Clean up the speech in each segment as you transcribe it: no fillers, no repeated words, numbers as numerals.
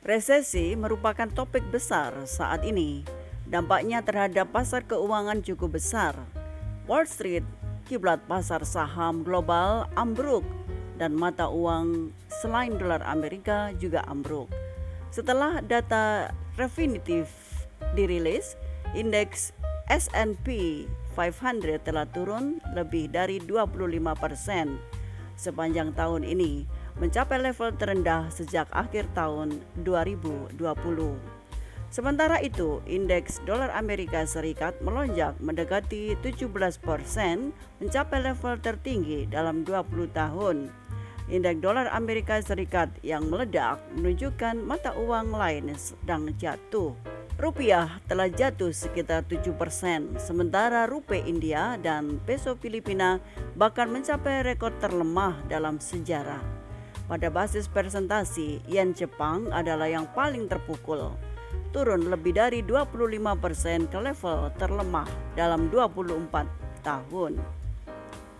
Resesi merupakan topik besar saat ini. Dampaknya terhadap pasar keuangan cukup besar. Wall Street, kiblat pasar saham global, ambruk dan mata uang selain dolar Amerika juga ambruk. Setelah data definitif dirilis, indeks S&P 500 telah turun lebih dari 25% sepanjang tahun ini, mencapai level terendah sejak akhir tahun 2020. Sementara itu, indeks dolar Amerika Serikat melonjak mendekati 17%, mencapai level tertinggi dalam 20 tahun. Indeks dolar Amerika Serikat yang meledak menunjukkan mata uang lain sedang jatuh. Rupiah telah jatuh sekitar 7%, sementara rupiah India dan peso Filipina bahkan mencapai rekor terlemah dalam sejarah. Pada basis presentasi, yen Jepang adalah yang paling terpukul, turun lebih dari 25% ke level terlemah dalam 24 tahun.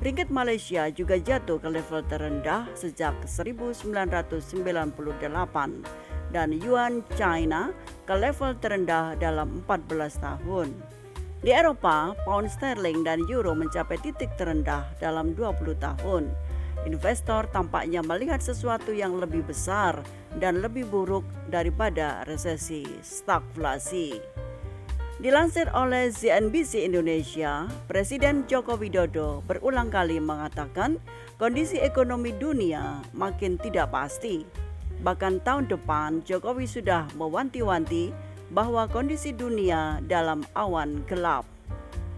Ringgit Malaysia juga jatuh ke level terendah sejak 1998 dan yuan China ke level terendah dalam 14 tahun. Di Eropa, pound sterling dan euro mencapai titik terendah dalam 20 tahun. Investor tampaknya melihat sesuatu yang lebih besar dan lebih buruk daripada resesi stagflasi. Dilansir oleh CNBC Indonesia, Presiden Joko Widodo berulang kali mengatakan kondisi ekonomi dunia makin tidak pasti. Bahkan tahun depan Jokowi sudah mewanti-wanti bahwa kondisi dunia dalam awan gelap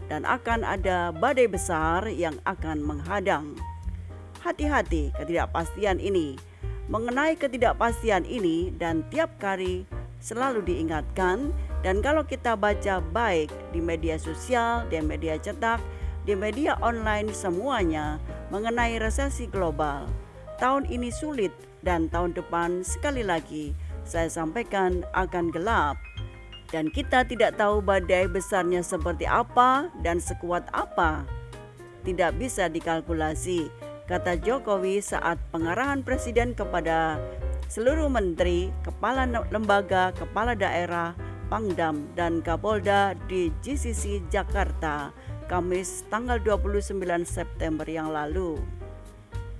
dan akan ada badai besar yang akan menghadang. Hati-hati ketidakpastian ini. Mengenai ketidakpastian ini dan tiap kali selalu diingatkan, dan kalau kita baca baik di media sosial, di media cetak, di media online, semuanya mengenai resesi global. Tahun ini sulit dan tahun depan sekali lagi saya sampaikan akan gelap. Dan kita tidak tahu badai besarnya seperti apa dan sekuat apa. Tidak bisa dikalkulasi, kata Jokowi saat pengarahan Presiden kepada seluruh menteri, kepala lembaga, kepala daerah, Pangdam, dan Kapolda di GCC Jakarta, Kamis tanggal 29 September yang lalu.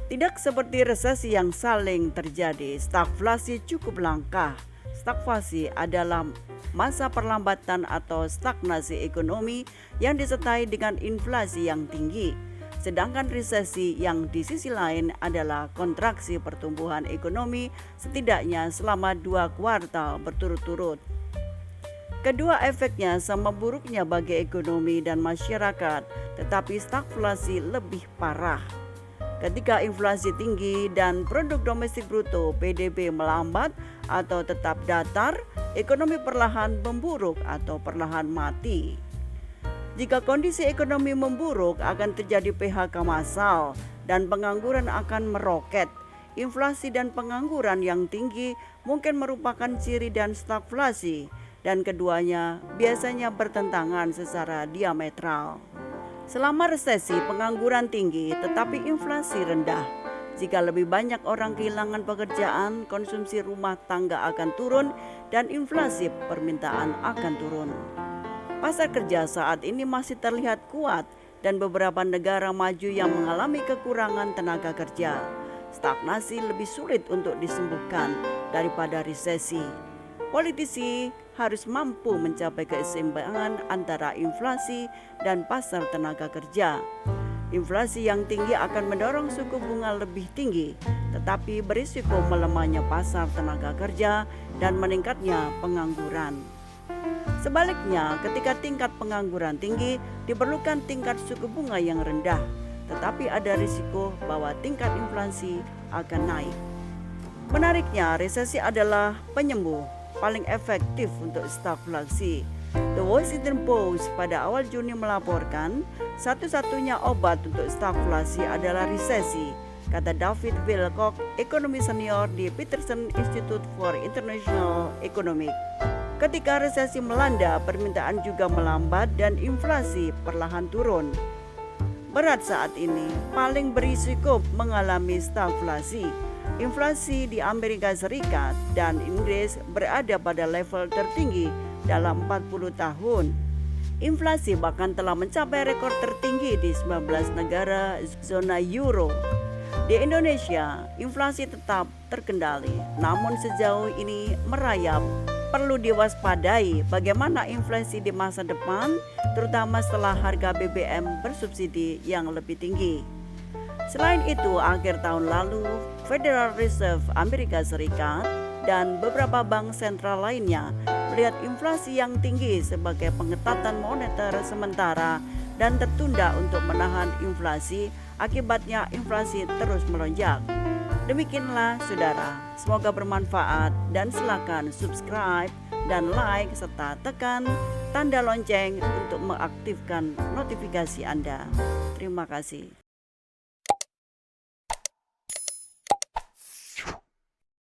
Tidak seperti resesi yang saling terjadi, stagflasi cukup langka. Stagflasi adalah masa perlambatan atau stagnasi ekonomi yang disertai dengan inflasi yang tinggi. Sedangkan resesi yang di sisi lain adalah kontraksi pertumbuhan ekonomi setidaknya selama 2 kuartal berturut-turut. Kedua efeknya sama buruknya bagi ekonomi dan masyarakat, tetapi stagflasi lebih parah. Ketika inflasi tinggi dan produk domestik bruto (PDB) melambat atau tetap datar, ekonomi perlahan memburuk atau perlahan mati. Jika kondisi ekonomi memburuk, akan terjadi PHK massal dan pengangguran akan meroket. Inflasi dan pengangguran yang tinggi mungkin merupakan ciri dan stagflasi, dan keduanya biasanya bertentangan secara diametral. Selama resesi, pengangguran tinggi tetapi inflasi rendah. Jika lebih banyak orang kehilangan pekerjaan, konsumsi rumah tangga akan turun dan inflasi permintaan akan turun. Pasar kerja saat ini masih terlihat kuat dan beberapa negara maju yang mengalami kekurangan tenaga kerja. Stagnasi lebih sulit untuk disembuhkan daripada resesi. Politisi harus mampu mencapai keseimbangan antara inflasi dan pasar tenaga kerja. Inflasi yang tinggi akan mendorong suku bunga lebih tinggi, tetapi berisiko melemahnya pasar tenaga kerja dan meningkatnya pengangguran. Sebaliknya, ketika tingkat pengangguran tinggi, diperlukan tingkat suku bunga yang rendah, tetapi ada risiko bahwa tingkat inflasi akan naik. Menariknya, resesi adalah penyembuh paling efektif untuk stagflasi. The Washington Post pada awal Juni melaporkan satu-satunya obat untuk stagflasi adalah resesi, kata David Wilcock, ekonomi senior di Peterson Institute for International Economics. Ketika resesi melanda, permintaan juga melambat dan inflasi perlahan turun. Berat saat ini paling berisiko mengalami stagflasi. Inflasi di Amerika Serikat dan Inggris berada pada level tertinggi dalam 40 tahun. Inflasi bahkan telah mencapai rekor tertinggi di 19 negara zona euro. Di Indonesia, inflasi tetap terkendali, namun sejauh ini merayap. Perlu diwaspadai bagaimana inflasi di masa depan, terutama setelah harga BBM bersubsidi yang lebih tinggi. Selain itu, akhir tahun lalu, Federal Reserve Amerika Serikat dan beberapa bank sentral lainnya melihat inflasi yang tinggi sebagai pengetatan moneter sementara dan tertunda untuk menahan inflasi. Akibatnya inflasi terus melonjak. Demikianlah saudara, semoga bermanfaat dan silakan subscribe dan like serta tekan tanda lonceng untuk mengaktifkan notifikasi Anda. Terima kasih.